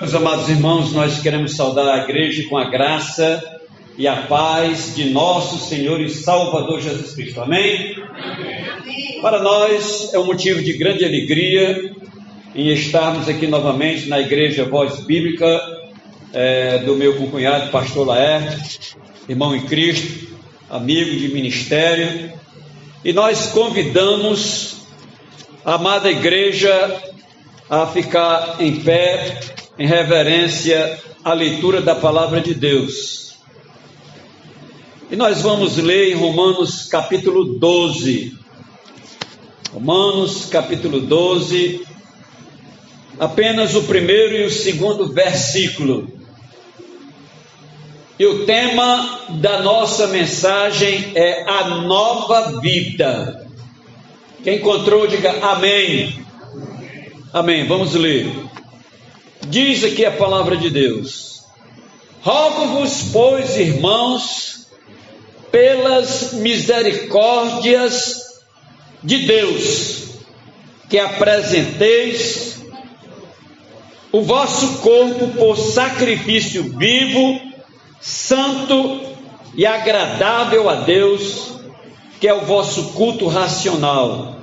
Meus amados irmãos, nós queremos saudar a igreja com a graça e a paz de nosso Senhor e Salvador Jesus Cristo. Amém? Amém. Para nós é um motivo de grande alegria em estarmos aqui novamente na Igreja Voz Bíblica do meu concunhado, pastor Laerte, irmão em Cristo, amigo de ministério, e nós convidamos a amada igreja a ficar em pé, em reverência à leitura da palavra de Deus. E nós vamos ler em Romanos capítulo 12. Romanos capítulo 12, apenas o primeiro e o segundo versículo. E o tema da nossa mensagem é a nova vida. Quem encontrou, diga amém. Amém. Vamos ler. Diz aqui a palavra de Deus: rogo-vos, pois, irmãos, pelas misericórdias de Deus, que apresenteis o vosso corpo por sacrifício vivo, santo e agradável a Deus, que é o vosso culto racional.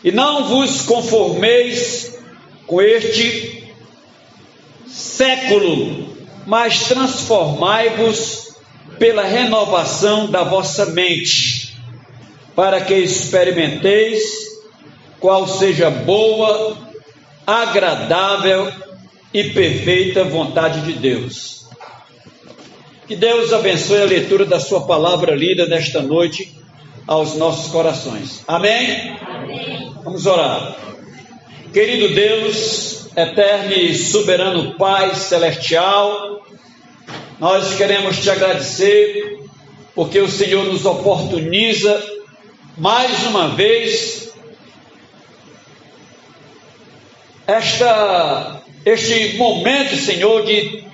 E não vos conformeis com este século, mas transformai-vos pela renovação da vossa mente, para que experimenteis qual seja boa, agradável e perfeita vontade de Deus. Que Deus abençoe a leitura da sua palavra lida nesta noite aos nossos corações. Amém? Amém. Vamos orar. Querido Deus, eterno e soberano Pai celestial, nós queremos te agradecer porque o Senhor nos oportuniza mais uma vez este momento, Senhor, de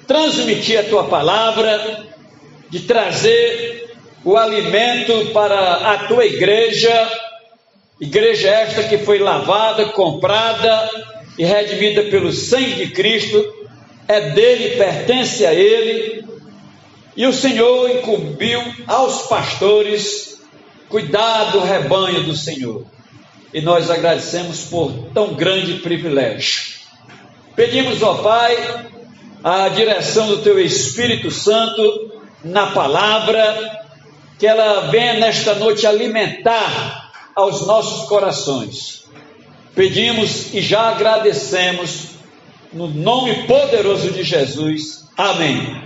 transmitir a tua palavra, de trazer o alimento para a tua igreja esta que foi lavada, comprada e redimida pelo sangue de Cristo, é dele, pertence a ele, e o Senhor incumbiu aos pastores cuidar do rebanho do Senhor, e nós agradecemos por tão grande privilégio. Pedimos, ó Pai, a direção do Teu Espírito Santo na palavra, que ela venha nesta noite alimentar aos nossos corações. Pedimos e já agradecemos, no nome poderoso de Jesus. Amém.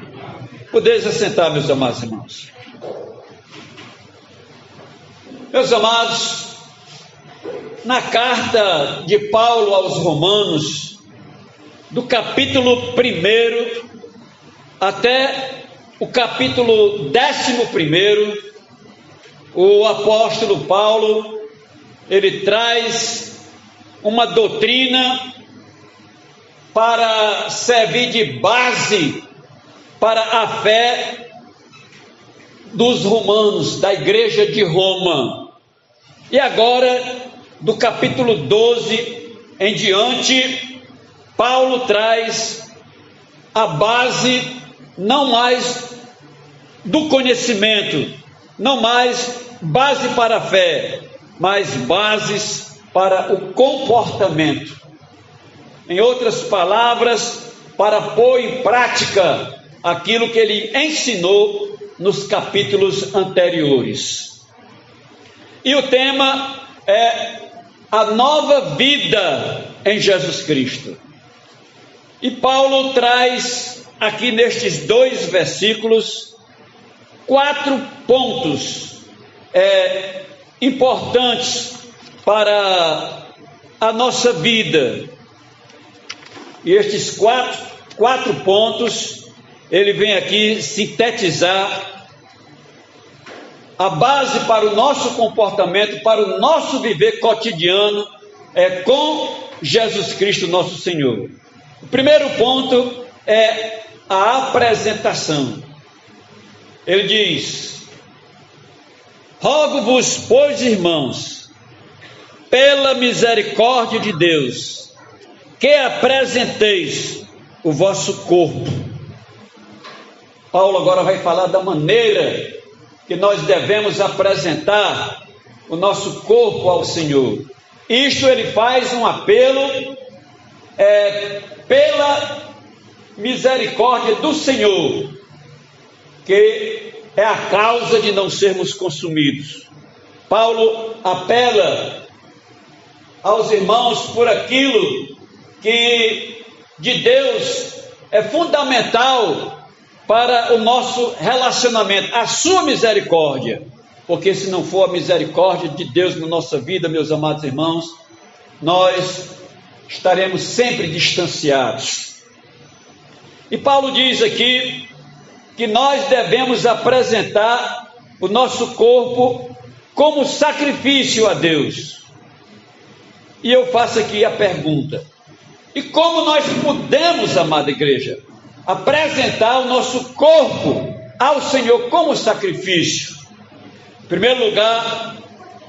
Podeis assentar, meus amados irmãos. Meus amados, na carta de Paulo aos Romanos, do capítulo 1 até o capítulo 11, o apóstolo Paulo, ele traz uma doutrina para servir de base para a fé dos romanos, da igreja de Roma. E agora, do capítulo 12 em diante, Paulo traz a base não mais do conhecimento, não mais base para a fé, mas bases para o comportamento. Em outras palavras, para pôr em prática aquilo que ele ensinou nos capítulos anteriores. E o tema é a nova vida em Jesus Cristo. E Paulo traz aqui nestes 2 versículos 4 pontos importantes para a nossa vida. E estes quatro pontos, ele vem aqui sintetizar a base para o nosso comportamento, para o nosso viver cotidiano, com Jesus Cristo nosso Senhor. O primeiro ponto é a apresentação. Ele diz: rogo-vos, pois, irmãos, pela misericórdia de Deus, que apresenteis o vosso corpo. Paulo agora vai falar da maneira que nós devemos apresentar o nosso corpo ao Senhor. Isto ele faz um apelo pela misericórdia do Senhor, que é a causa de não sermos consumidos. Paulo apela aos irmãos por aquilo que de Deus é fundamental para o nosso relacionamento, a sua misericórdia. Porque se não for a misericórdia de Deus na nossa vida, meus amados irmãos, nós estaremos sempre distanciados. E Paulo diz aqui que nós devemos apresentar o nosso corpo como sacrifício a Deus. E eu faço aqui a pergunta: e como nós podemos, amada igreja, apresentar o nosso corpo ao Senhor como sacrifício? Em primeiro lugar,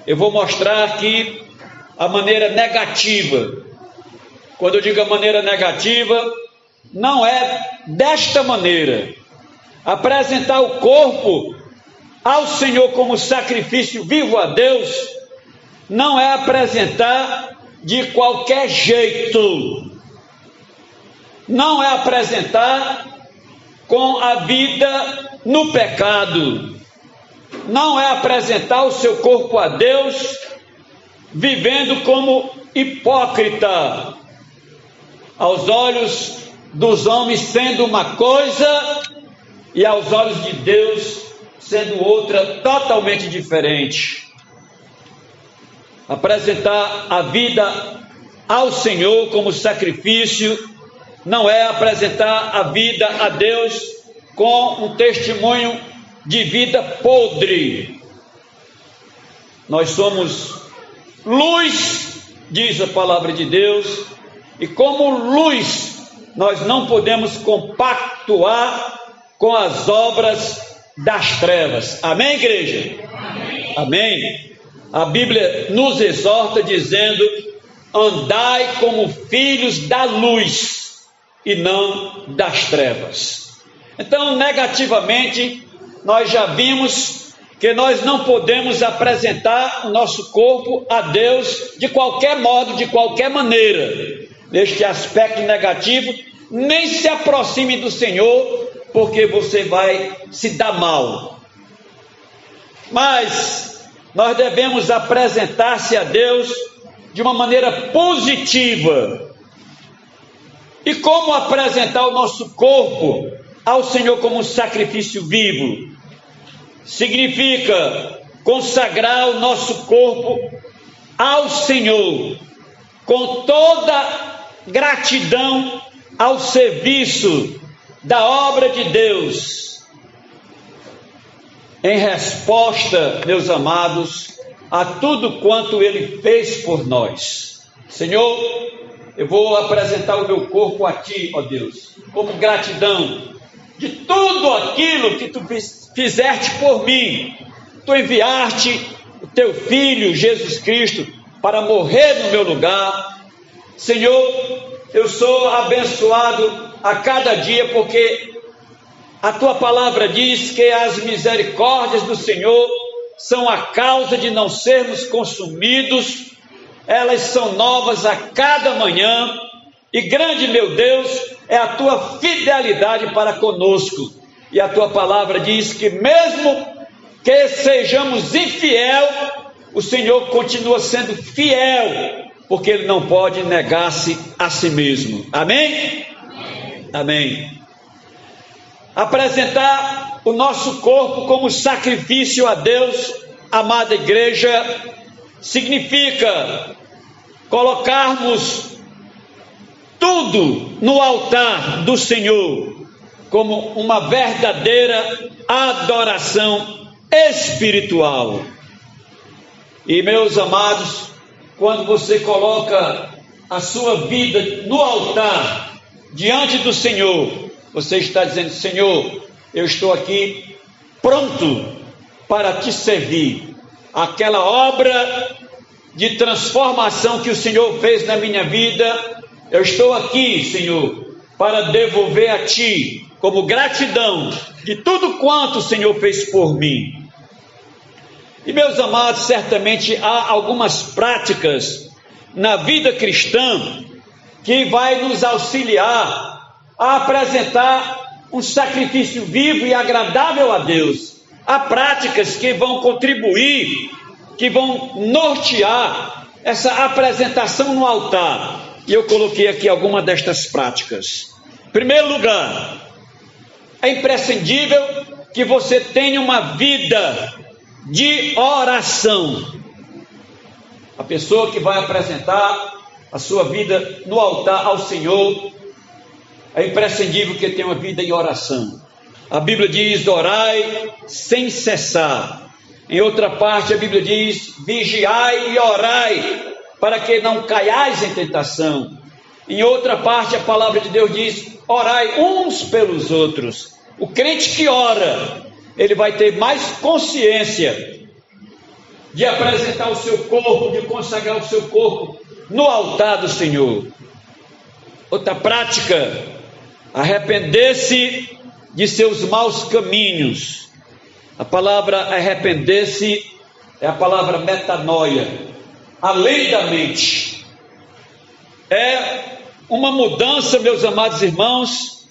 eu vou mostrar aqui a maneira negativa. Quando eu digo a maneira negativa, não é desta maneira. Apresentar o corpo ao Senhor como sacrifício vivo a Deus não é apresentar de qualquer jeito. Não é apresentar com a vida no pecado. Não é apresentar o seu corpo a Deus vivendo como hipócrita, aos olhos dos homens sendo uma coisa e aos olhos de Deus sendo outra totalmente diferente. Apresentar a vida ao Senhor como sacrifício não é apresentar a vida a Deus com um testemunho de vida podre. Nós somos luz, diz a palavra de Deus, e como luz nós não podemos compactuar com as obras das trevas. Amém, igreja? Amém. Amém. A Bíblia nos exorta dizendo: andai como filhos da luz e não das trevas. Então, negativamente, nós já vimos que nós não podemos apresentar o nosso corpo a Deus de qualquer modo, de qualquer maneira. Neste aspecto negativo, nem se aproxime do Senhor, porque você vai se dar mal. Mas nós devemos apresentar-se a Deus de uma maneira positiva. E como apresentar o nosso corpo ao Senhor como um sacrifício vivo? Significa consagrar o nosso corpo ao Senhor com toda gratidão ao serviço da obra de Deus, em resposta, meus amados, a tudo quanto Ele fez por nós. Senhor, eu vou apresentar o meu corpo a Ti, ó Deus, como gratidão de tudo aquilo que Tu fizeste por mim. Tu enviaste o Teu Filho, Jesus Cristo, para morrer no meu lugar. Senhor, eu sou abençoado a cada dia, porque a Tua palavra diz que as misericórdias do Senhor são a causa de não sermos consumidos. Elas são novas a cada manhã, e grande, meu Deus, é a Tua fidelidade para conosco. E a Tua palavra diz que mesmo que sejamos infiel, o Senhor continua sendo fiel, porque Ele não pode negar-se a si mesmo. Amém? Amém. Amém. Apresentar o nosso corpo como sacrifício a Deus, amada igreja, significa colocarmos tudo no altar do Senhor, como uma verdadeira adoração espiritual. E, meus amados, quando você coloca a sua vida no altar, diante do Senhor, você está dizendo: Senhor, eu estou aqui pronto para Te servir. Aquela obra de transformação que o Senhor fez na minha vida, eu estou aqui, Senhor, para devolver a Ti, como gratidão de tudo quanto o Senhor fez por mim. E, meus amados, certamente há algumas práticas na vida cristã que vai nos auxiliar a apresentar um sacrifício vivo e agradável a Deus. Há práticas que vão contribuir, que vão nortear essa apresentação no altar. E eu coloquei aqui algumas destas práticas. Em primeiro lugar, é imprescindível que você tenha uma vida de oração. A pessoa que vai apresentar a sua vida no altar ao Senhor, é imprescindível que tenha uma vida em oração. A Bíblia diz: orai sem cessar. Em outra parte a Bíblia diz: vigiai e orai, para que não caiais em tentação. Em outra parte a palavra de Deus diz: orai uns pelos outros. O crente que ora, ele vai ter mais consciência de apresentar o seu corpo, de consagrar o seu corpo no altar do Senhor. Outra prática: arrepender-se de seus maus caminhos. A palavra arrepender-se é a palavra metanoia, além da mente. É uma mudança, meus amados irmãos,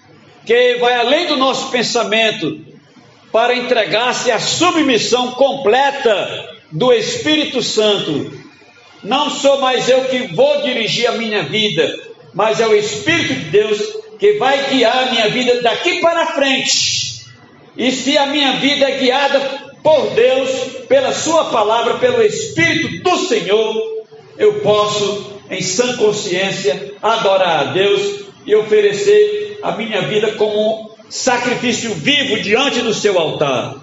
que vai além do nosso pensamento, para entregar-se à submissão completa do Espírito Santo. Não sou mais eu que vou dirigir a minha vida, mas é o Espírito de Deus que vai guiar a minha vida daqui para frente. E se a minha vida é guiada por Deus, pela sua palavra, pelo Espírito do Senhor, eu posso, em sã consciência, adorar a Deus e oferecer a minha vida como sacrifício vivo diante do seu altar.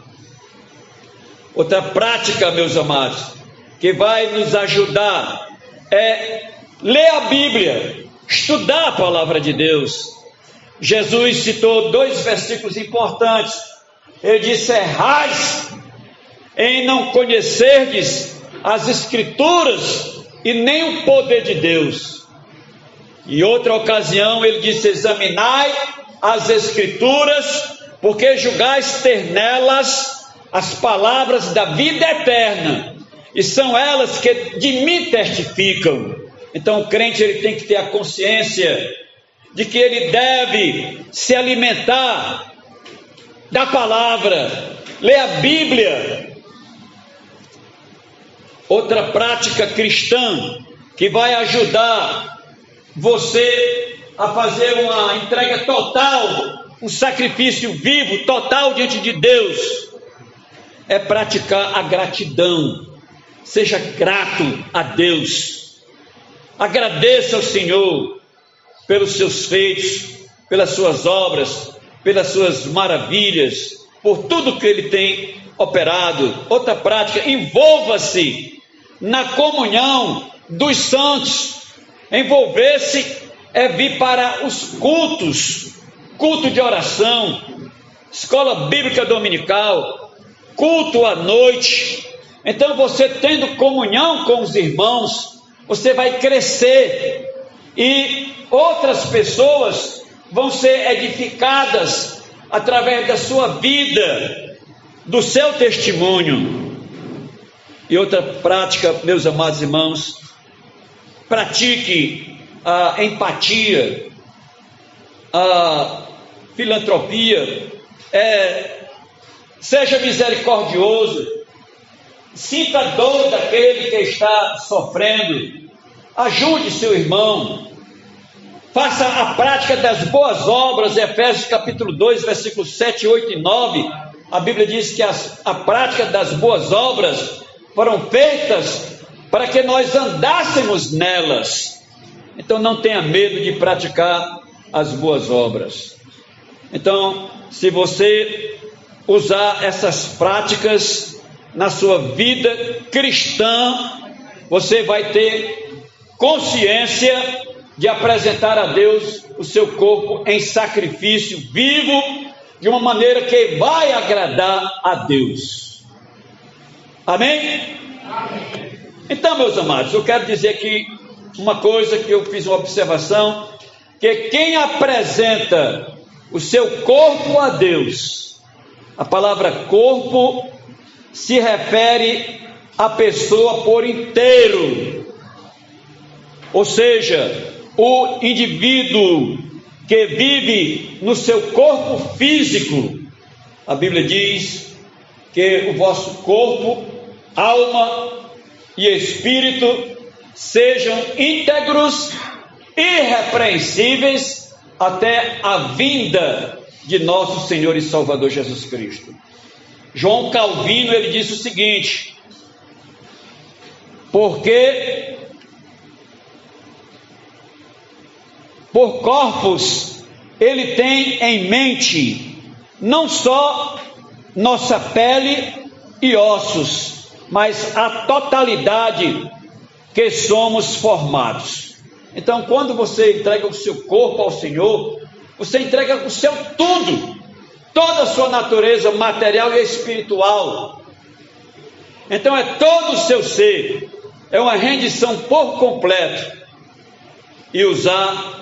Outra prática, meus amados, que vai nos ajudar é ler a Bíblia, estudar a palavra de Deus. Jesus citou 2 versículos importantes. Ele disse: errais em não conhecerdes as Escrituras e nem o poder de Deus. Em outra ocasião ele disse: examinai as Escrituras, porque julgais ter nelas as palavras da vida eterna, e são elas que de mim testificam. Então o crente, ele tem que ter a consciência de que ele deve se alimentar da palavra, ler a Bíblia. Outra prática cristã que vai ajudar você a fazer uma entrega total, um sacrifício vivo, total diante de Deus, é praticar a gratidão. Seja grato a Deus, agradeça ao Senhor pelos seus feitos, pelas suas obras, pelas suas maravilhas, por tudo que Ele tem operado. Outra prática: envolva-se na comunhão dos santos. Envolver-se é vir para os cultos, culto de oração, escola bíblica dominical, culto à noite. Então você, tendo comunhão com os irmãos, você vai crescer e outras pessoas vão ser edificadas através da sua vida, do seu testemunho. E outra prática, meus amados irmãos, pratique a empatia, a filantropia, seja misericordioso, sinta a dor daquele que está sofrendo, ajude seu irmão, faça a prática das boas obras. Efésios capítulo 2, versículos 7, 8 e 9, a Bíblia diz que a prática das boas obras foram feitas para que nós andássemos nelas. Então não tenha medo de praticar as boas obras. Então, se você usar essas práticas na sua vida cristã, você vai ter consciência de apresentar a Deus o seu corpo em sacrifício vivo, de uma maneira que vai agradar a Deus. Amém? Amém. Então, meus amados, eu quero dizer aqui uma coisa que eu fiz uma observação, que quem apresenta o seu corpo a Deus, a palavra corpo se refere à pessoa por inteiro. ou seja, o indivíduo que vive no seu corpo físico. A Bíblia diz que o vosso corpo, alma e espírito sejam íntegros, irrepreensíveis, até a vinda de nosso Senhor e Salvador Jesus Cristo. João Calvino, ele disse o seguinte: porque por corpos ele tem em mente não só nossa pele e ossos, mas a totalidade que somos formados. Então, quando você entrega o seu corpo ao Senhor, você entrega o seu tudo, toda a sua natureza material e espiritual. Então é todo o seu ser, é uma rendição por completo, e usar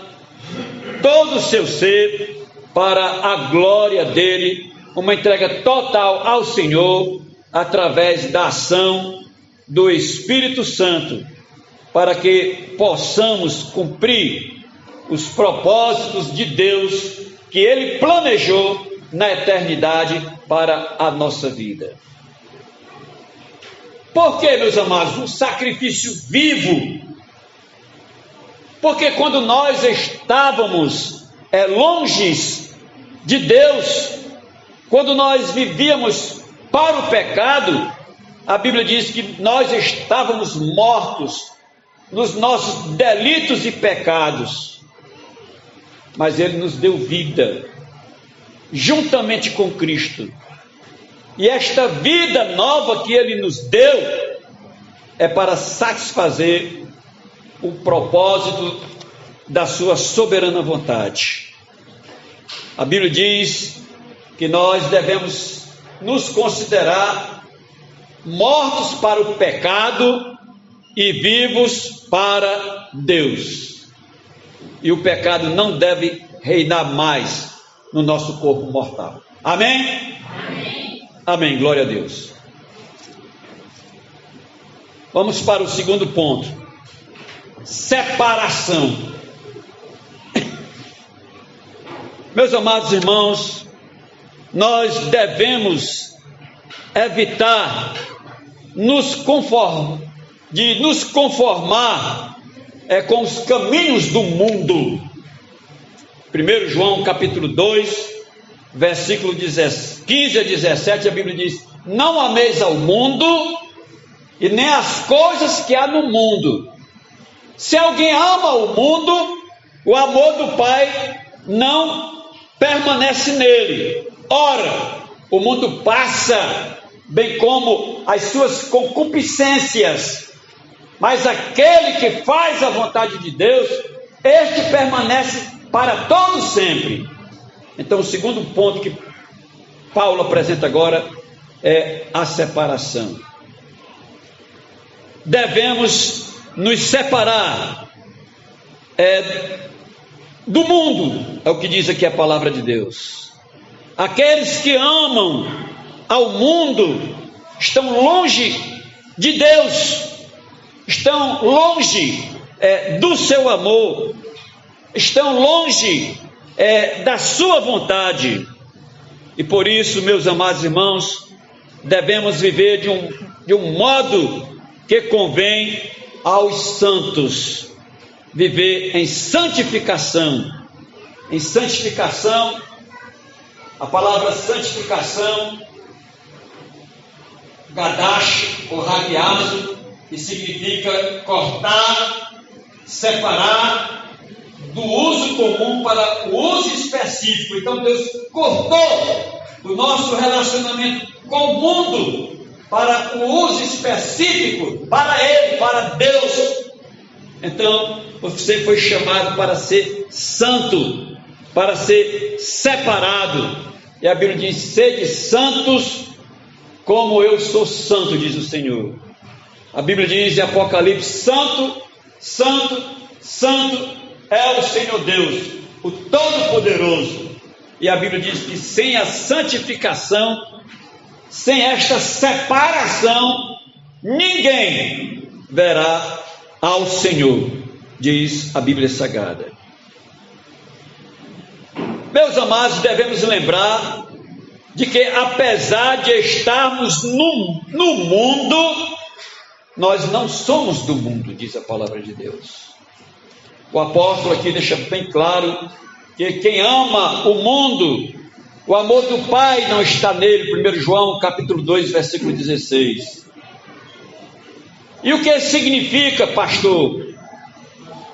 todo o seu ser para a glória dele, uma entrega total ao Senhor, através da ação do Espírito Santo, para que possamos cumprir os propósitos de Deus que Ele planejou na eternidade para a nossa vida. Por que, meus amados, um sacrifício vivo? Porque quando nós estávamos longe de Deus, quando nós vivíamos para o pecado, a Bíblia diz que nós estávamos mortos nos nossos delitos e pecados, mas Ele nos deu vida, juntamente com Cristo, e esta vida nova que Ele nos deu, é para satisfazer o propósito da sua soberana vontade. A Bíblia diz que nós devemos nos considerar mortos para o pecado e vivos para Deus. E o pecado não deve reinar mais no nosso corpo mortal. Amém? Amém. Amém. Glória a Deus. Vamos para o segundo ponto. Separação. Meus amados irmãos, nós devemos evitar de nos conformar com os caminhos do mundo. 1 João capítulo 2, versículo 15 a 17, a Bíblia diz: não ameis ao mundo e nem as coisas que há no mundo. Se alguém ama o mundo, o amor do Pai não permanece nele. Ora, o mundo passa, bem como as suas concupiscências, mas aquele que faz a vontade de Deus, este permanece para todo sempre. Então, o segundo ponto que Paulo apresenta agora é a separação. Devemos nos separar do mundo, é o que diz aqui a palavra de Deus. Aqueles que amam ao mundo estão longe de Deus, estão longe do seu amor, estão longe da sua vontade. E por isso, meus amados irmãos, devemos viver de um modo que convém aos santos, viver em santificação. Em santificação, a palavra santificação, gadash ou rabiazo, que significa cortar, separar do uso comum para o uso específico. Então Deus cortou o nosso relacionamento com o mundo para o uso específico, para Ele, para Deus. Então você foi chamado para ser santo, para ser separado. E a Bíblia diz: sede santos como eu sou santo, diz o Senhor. A Bíblia diz em Apocalipse: santo, santo, santo é o Senhor Deus, o Todo-Poderoso. E a Bíblia diz que sem a santificação, sem esta separação, ninguém verá ao Senhor. diz a Bíblia Sagrada. Meus amados, devemos lembrar de que, apesar de estarmos no mundo, nós não somos do mundo, diz a palavra de Deus. O apóstolo aqui deixa bem claro que quem ama o mundo, o amor do Pai não está nele, 1 João capítulo 2, versículo 16. E o que significa, pastor,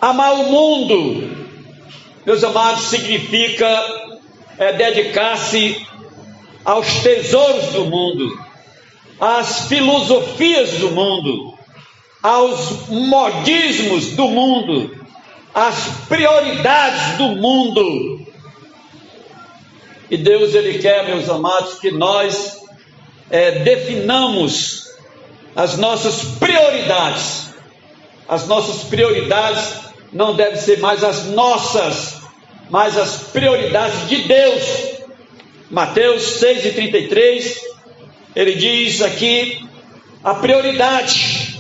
amar o mundo? Meus amados, significa dedicar-se aos tesouros do mundo, às filosofias do mundo, aos modismos do mundo, às prioridades do mundo. E Deus, Ele quer, meus amados, que nós definamos as nossas prioridades. As nossas prioridades não devem ser mais as nossas, mas as prioridades de Deus. Mateus 6,33, ele diz aqui, a prioridade: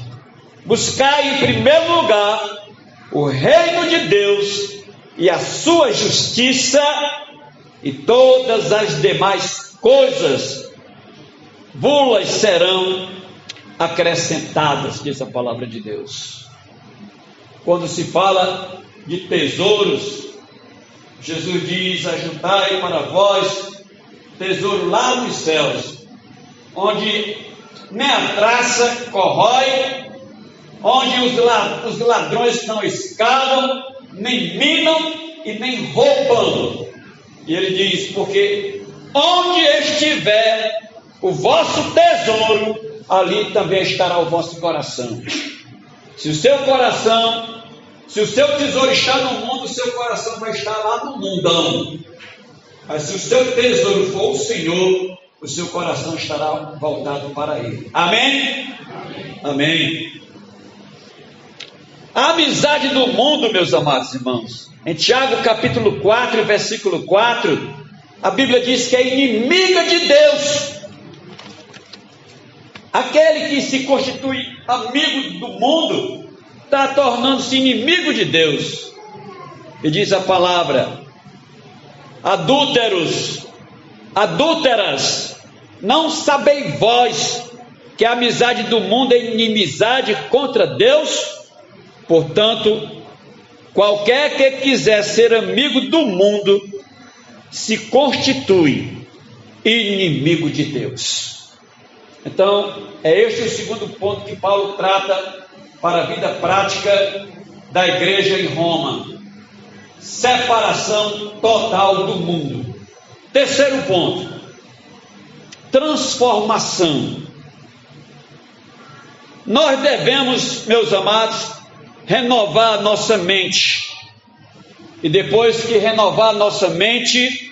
buscai em primeiro lugar o reino de Deus e a sua justiça, e todas as demais coisas vos serão acrescentadas, diz a palavra de Deus. Quando se fala de tesouros, Jesus diz: ajuntai para vós tesouro lá nos céus, onde nem a traça corrói, onde os ladrões não escavam, nem minam e nem roubam. E ele diz: porque onde estiver o vosso tesouro, ali também estará o vosso coração. Se o seu tesouro está no mundo, o seu coração vai estar lá no mundão. Mas se o seu tesouro for o Senhor, o seu coração estará voltado para Ele. Amém? Amém. Amém. A amizade do mundo, meus amados irmãos, em Tiago capítulo 4, versículo 4, a Bíblia diz que é inimiga de Deus. Aquele que se constitui amigo do mundo está tornando-se inimigo de Deus. E diz a palavra: adúlteros, adúlteras, não sabeis vós que a amizade do mundo é inimizade contra Deus? Portanto, qualquer que quiser ser amigo do mundo se constitui inimigo de Deus. Então, é este o segundo ponto que Paulo trata para a vida prática da igreja em Roma: separação total do mundo. Terceiro ponto: transformação. Nós devemos, meus amados, renovar a nossa mente, e depois que renovar a nossa mente,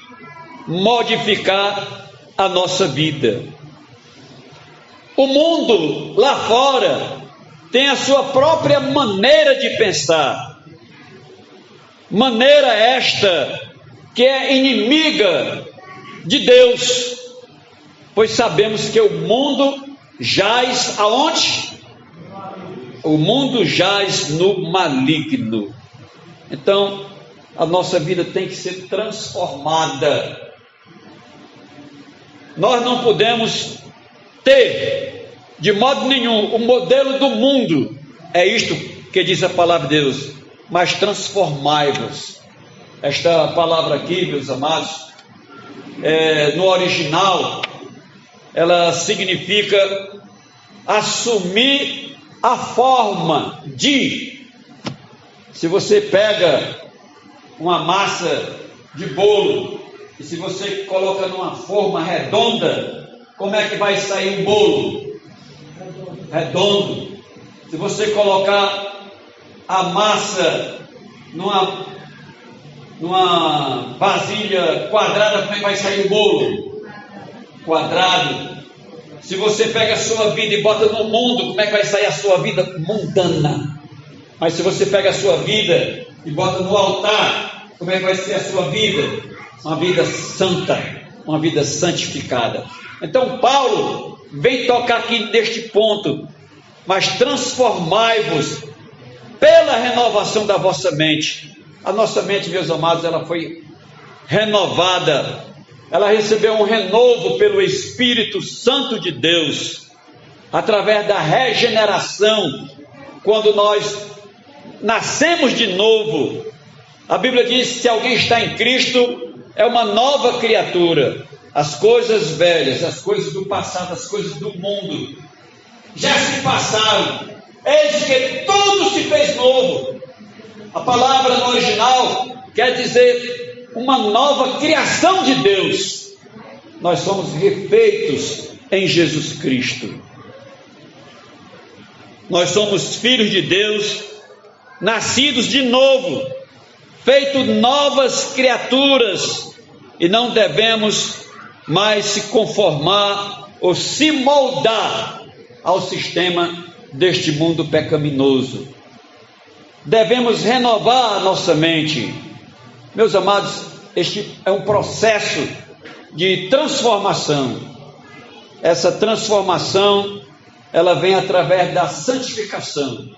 modificar a nossa vida. O mundo lá fora tem a sua própria maneira de pensar, maneira esta que é inimiga de Deus, pois sabemos que o mundo jaz aonde? O mundo jaz no maligno. Então, a nossa vida tem que ser transformada. Nós não podemos ter, de modo nenhum, o modelo do mundo. É isto que diz a palavra de Deus: mas transformai-vos. Esta palavra aqui, meus amados, no original, ela significa assumir a forma de. Se você pega uma massa de bolo e se você coloca numa forma redonda, como é que vai sair um bolo? Redondo. Se você colocar a massa numa vasilha quadrada, como é que vai sair o bolo? Quadrado. Se você pega a sua vida e bota no mundo, como é que vai sair a sua vida? Mundana. Mas se você pega a sua vida e bota no altar, como é que vai ser a sua vida? Uma vida santa, uma vida santificada. Então Paulo vem tocar aqui neste ponto: mas transformai-vos pela renovação da vossa mente. A nossa mente, meus amados, ela foi renovada, ela recebeu um renovo pelo Espírito Santo de Deus, através da regeneração, quando nós nascemos de novo. A Bíblia diz que se alguém está em Cristo, é uma nova criatura. As coisas velhas, as coisas do passado, as coisas do mundo já se passaram, eis que tudo se fez novo. A palavra no original quer dizer uma nova criação de Deus. Nós somos refeitos em Jesus Cristo. Nós somos filhos de Deus, nascidos de novo, feitos novas criaturas, e não devemos mais se conformar ou se moldar ao sistema deste mundo pecaminoso. Devemos renovar a nossa mente. Meus amados, este é um processo de transformação. Essa transformação, ela vem através da santificação.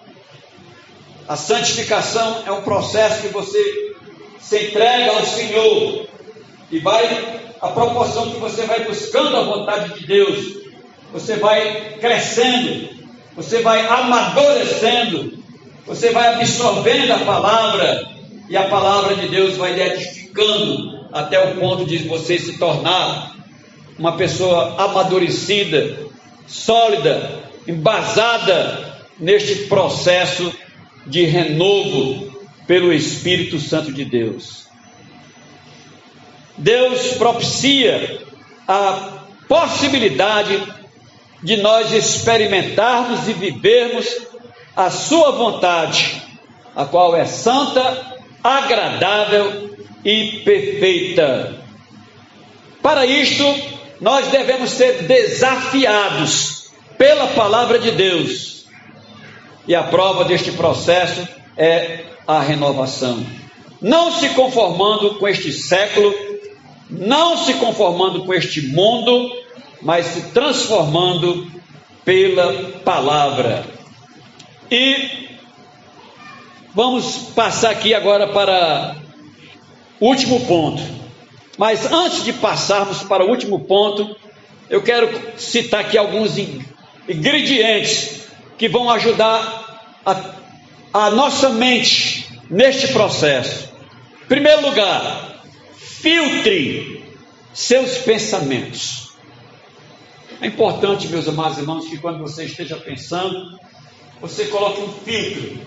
A santificação é um processo que você se entrega ao Senhor e vai, à proporção que você vai buscando a vontade de Deus, você vai crescendo, você vai amadurecendo, você vai absorvendo a palavra, e a palavra de Deus vai lhe edificando até o ponto de você se tornar uma pessoa amadurecida, sólida, embasada neste processo de renovo pelo Espírito Santo de Deus. Deus propicia a possibilidade de nós experimentarmos e vivermos a sua vontade, a qual é santa, agradável e perfeita. Para isto, nós devemos ser desafiados pela palavra de Deus. E a prova deste processo é a renovação. Não se conformando com este século, não se conformando com este mundo, mas se transformando pela palavra. E vamos passar aqui agora para o último ponto. Mas antes de passarmos para o último ponto, eu quero citar aqui alguns ingredientes que vão ajudar a nossa mente neste processo. Em primeiro lugar, filtre seus pensamentos. É importante, meus amados irmãos, que quando você esteja pensando, você coloque um filtro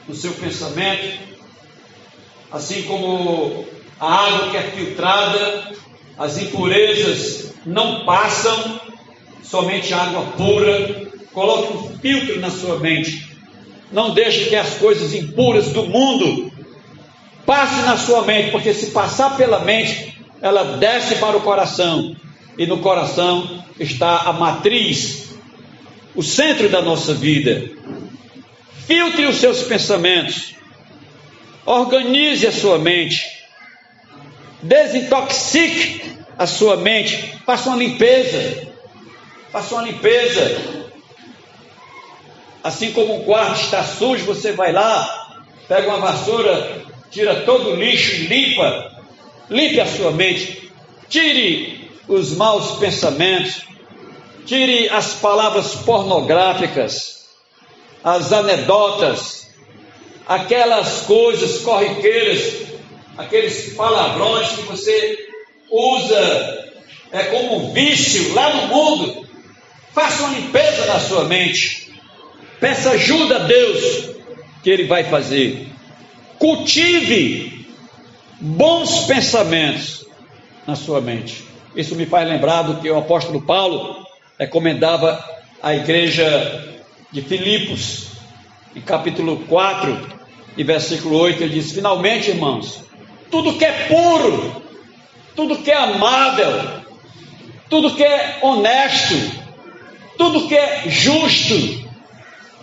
no seu pensamento, assim como a água que é filtrada, as impurezas não passam, somente água pura. Coloque um filtro na sua mente. Não deixe que as coisas impuras do mundo passem na sua mente, porque se passar pela mente, ela desce para o coração, e no coração está a matriz, o centro da nossa vida. Filtre os seus pensamentos, organize a sua mente, desintoxique a sua mente, faça uma limpeza. Assim como um quarto está sujo, você vai lá, pega uma vassoura, tira todo o lixo e limpe a sua mente. Tire os maus pensamentos, tire as palavras pornográficas, as anedotas, aquelas coisas corriqueiras, aqueles palavrões que você usa como um vício lá no mundo. Faça uma limpeza na sua mente. Peça ajuda a Deus, que Ele vai fazer. Cultive bons pensamentos na sua mente. Isso me faz lembrar do que o apóstolo Paulo recomendava à igreja de Filipos, em capítulo 4, e versículo 8, ele diz: finalmente, irmãos, tudo que é puro, tudo que é amável, tudo que é honesto, tudo que é justo,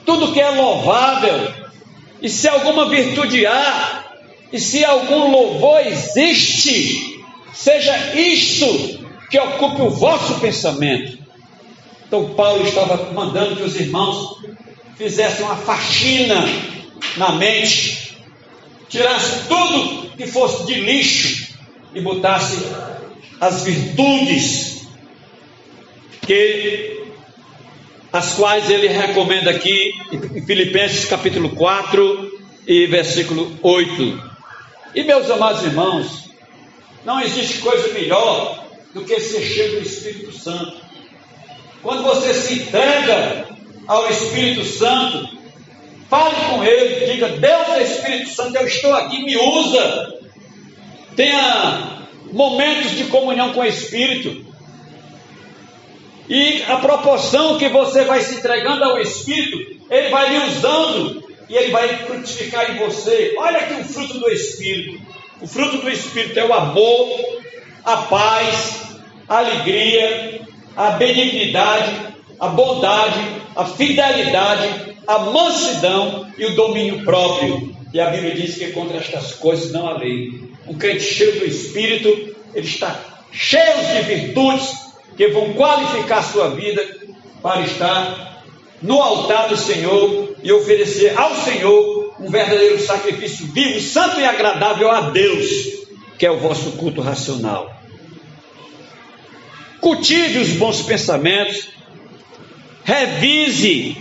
tudo que é louvável, e se alguma virtude há, e se algum louvor existe, seja isto que ocupe o vosso pensamento. Então Paulo estava mandando que os irmãos fizessem uma faxina na mente, tirasse tudo que fosse de lixo e botasse as virtudes as quais ele recomenda aqui em Filipenses capítulo 4 e versículo 8. E meus amados irmãos, não existe coisa melhor do que ser cheio do Espírito Santo. Quando você se entrega ao Espírito Santo, fale com Ele, diga: Deus é Espírito Santo, eu estou aqui, me usa. Tenha momentos de comunhão com o Espírito. E a proporção que você vai se entregando ao Espírito, Ele vai lhe usando e Ele vai frutificar em você. Olha aqui o fruto do Espírito. O fruto do Espírito é o amor, a paz, a alegria, a benignidade, a bondade, a fidelidade, a mansidão e o domínio próprio. E a Bíblia diz que contra estas coisas não há lei. Um crente cheio do Espírito, ele está cheio de virtudes que vão qualificar a sua vida para estar no altar do Senhor e oferecer ao Senhor um verdadeiro sacrifício vivo, santo e agradável a Deus, que é o vosso culto racional. Cultive os bons pensamentos, revise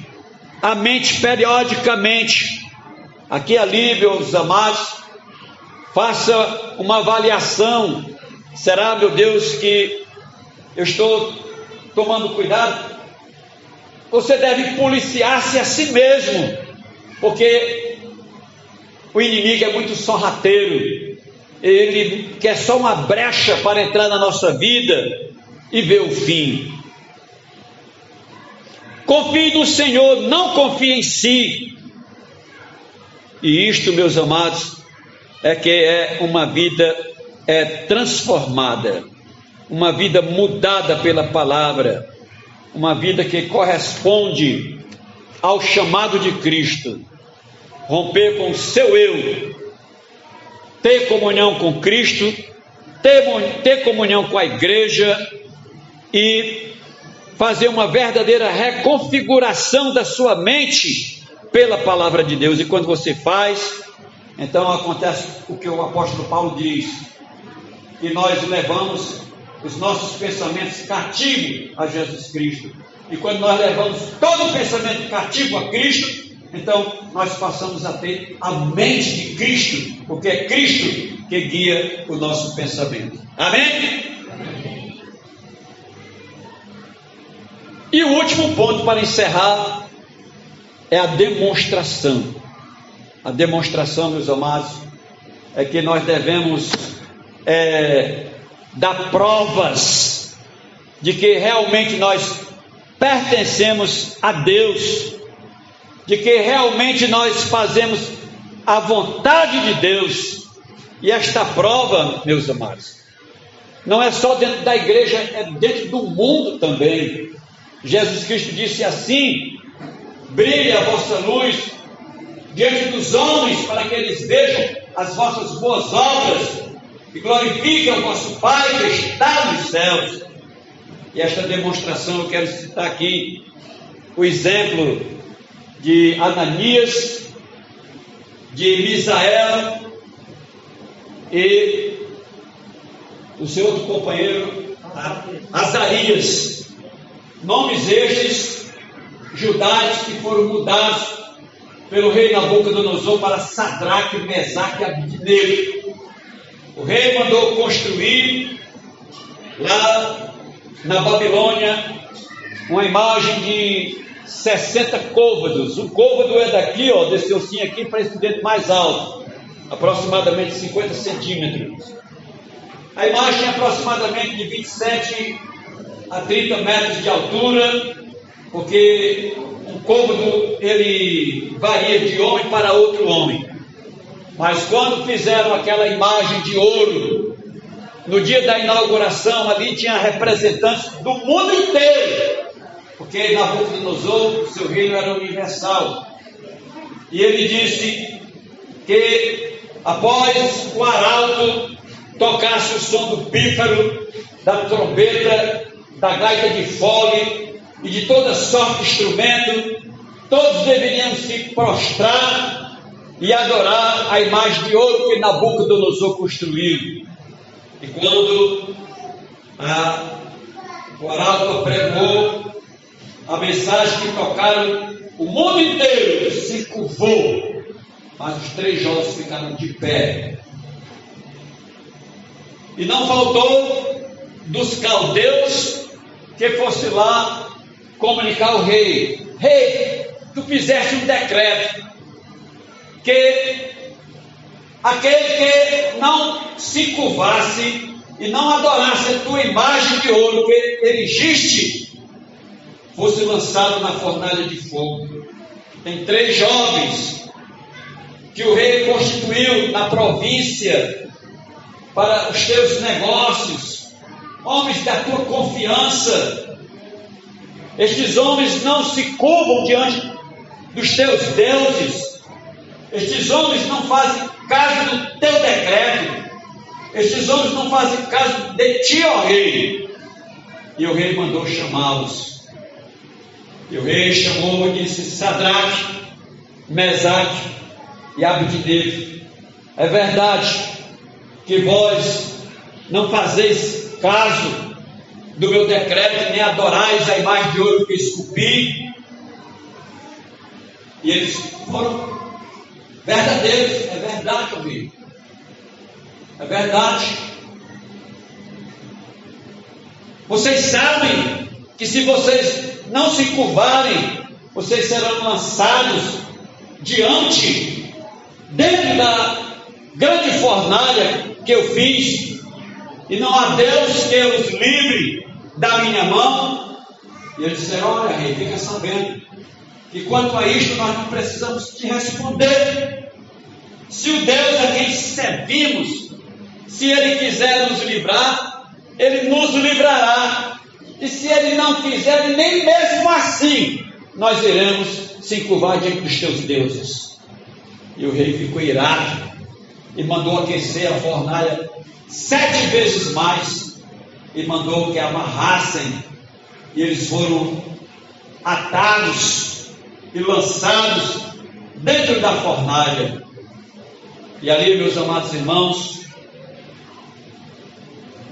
a mente periodicamente. Aqui e ali, meus amados, faça uma avaliação. Será, meu Deus, que eu estou tomando cuidado? Você deve policiar-se a si mesmo, porque o inimigo é muito sorrateiro. Ele quer só uma brecha para entrar na nossa vida e ver o fim. Confie no Senhor, não confie em si. E isto, meus amados, é que é uma vida transformada, uma vida mudada pela palavra, uma vida que corresponde ao chamado de Cristo. Romper com o seu eu, ter comunhão com Cristo, ter comunhão com a igreja e fazer uma verdadeira reconfiguração da sua mente pela palavra de Deus. E quando você faz, então acontece o que o apóstolo Paulo diz, que nós levamos os nossos pensamentos cativos a Jesus Cristo. E quando nós levamos todo o pensamento cativo a Cristo, então nós passamos a ter a mente de Cristo, porque é Cristo que guia o nosso pensamento. Amém? E o último ponto para encerrar é a demonstração. A demonstração, meus amados, é que nós devemos dar provas de que realmente nós pertencemos a Deus, de que realmente nós fazemos a vontade de Deus. E esta prova, meus amados, não é só dentro da igreja, é dentro do mundo também. Jesus Cristo disse assim: brilhe a vossa luz diante dos homens, para que eles vejam as vossas boas obras e glorifiquem o vosso Pai que está nos céus. E esta demonstração, eu quero citar aqui o exemplo de Ananias, de Misael e o seu outro companheiro Azarias. Nomes estes judaicos que foram mudados pelo rei Nabucodonosor para Sadraque, Mesaque e Abednego. O rei mandou construir lá na Babilônia uma imagem de 60 côvados. Um côvado é daqui, desse ossinho aqui para esse dentro mais alto, aproximadamente 50 centímetros. A imagem é aproximadamente de 27 a 30 metros de altura, porque um côvado ele varia de homem para outro homem. Mas quando fizeram aquela imagem de ouro, no dia da inauguração, ali tinha representantes do mundo inteiro, porque Nabucodonosor, o seu reino era universal. E ele disse que após o arauto tocasse o som do pífaro, da trombeta, da gaita de fole e de toda sorte de instrumento, todos deveriam se prostrar e adorar a imagem de ouro que Nabucodonosor construiu. E quando o arauto pregou a mensagem que tocaram, o mundo inteiro se curvou, mas os 3 jovens ficaram de pé. E não faltou dos caldeus que fosse lá comunicar ao rei: rei, tu fizeste um decreto que aquele que não se curvasse e não adorasse a tua imagem de ouro que erigiste, fosse lançado na fornalha de fogo. Tem 3 jovens que o rei constituiu na província para os teus negócios, homens da tua confiança. Estes homens não se curvam diante dos teus deuses. Estes homens não fazem caso do teu decreto. Estes homens não fazem caso de ti, ó rei. E o rei mandou chamá-los. E o rei chamou e disse: Sadraque, Mesaque e Abdenego, é verdade que vós não fazeis caso do meu decreto, nem adorais a imagem de ouro que esculpi. E eles foram verdadeiros. É verdade, amigo. É verdade. Vocês sabem que se vocês não se curvarem, vocês serão lançados dentro da grande fornalha que eu fiz, e não há Deus que os livre da minha mão. E eles disseram: olha, rei, fica sabendo que quanto a isto nós não precisamos te responder. Se o Deus a quem servimos, se Ele quiser nos livrar, Ele nos livrará. E se Ele não quiser, nem mesmo assim, nós iremos se curvar diante dos teus deuses. E o rei ficou irado e mandou aquecer a fornalha 7 vezes mais, e mandou que amarrassem, e eles foram atados e lançados dentro da fornalha. E ali, meus amados irmãos,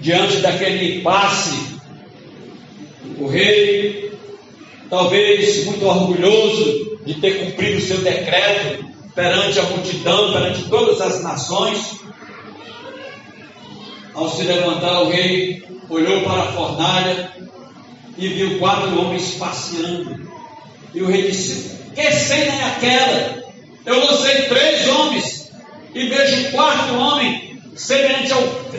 diante daquele impasse, o rei, talvez muito orgulhoso de ter cumprido o seu decreto perante a multidão, perante todas as nações, ao se levantar, o rei olhou para a fornalha e viu 4 homens passeando. E o rei disse: que cena é aquela? Eu lancei 3 homens e vejo 4 homens semelhante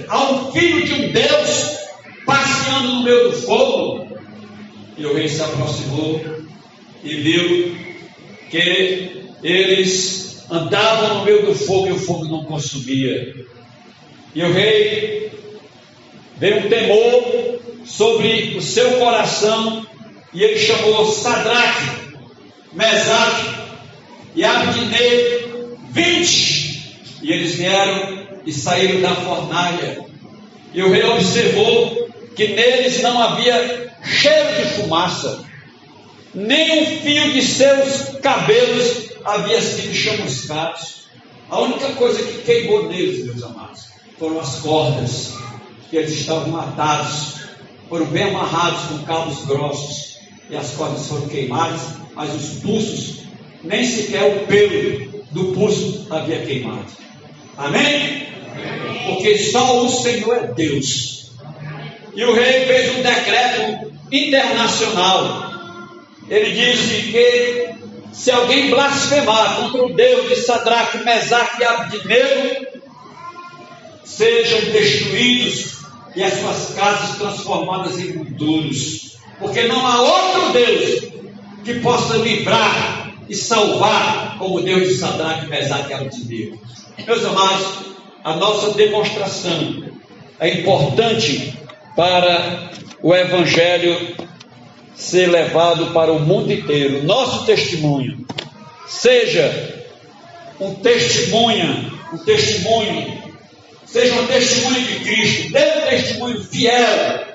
ao filho de um Deus passeando no meio do fogo. E o rei se aproximou e viu que eles andavam no meio do fogo e o fogo não consumia. E o rei veio um temor sobre o seu coração, e ele chamou Sadraque, Mesaque e Abdenego, 20, e eles vieram e saíram da fornalha. E o rei observou que neles não havia cheiro de fumaça, nem um fio de seus cabelos havia sido chamuscado. A única coisa que queimou neles, meus amados, foram as cordas, que eles estavam atados, foram bem amarrados com cabos grossos, e as cordas foram queimadas, mas os pulsos, nem sequer o pelo do pulso havia queimado. Amém? Porque só o Senhor é Deus. E o rei fez um decreto internacional. Ele disse que se alguém blasfemar contra o Deus de Sadraque, Mesaque e Abdenego, sejam destruídos e as suas casas transformadas em molduros, porque não há outro Deus que possa livrar e salvar como o Deus de Sadraque, Mesaque e Abdenego. Meus amados, a nossa demonstração é importante para o Evangelho ser levado para o mundo inteiro. Nosso testemunho seja um testemunho, seja um testemunho de Cristo, dê um testemunho fiel,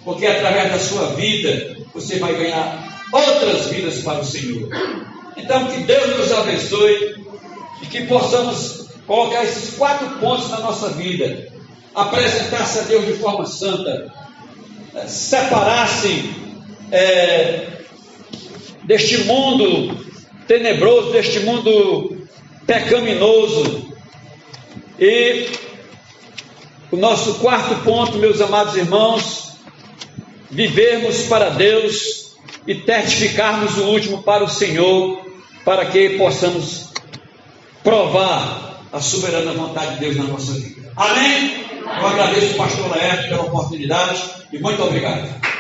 porque através da sua vida você vai ganhar outras vidas para o Senhor. Então, que Deus nos abençoe e que possamos colocar esses 4 pontos na nossa vida: apresentar-se a Deus de forma santa, separar-se deste mundo tenebroso, deste mundo pecaminoso. E o nosso 4º ponto, meus amados irmãos, vivermos para Deus e testificarmos o último para o Senhor, para que possamos provar a soberana vontade de Deus na nossa vida. Amém? Eu agradeço o pastor Laerte pela oportunidade e muito obrigado.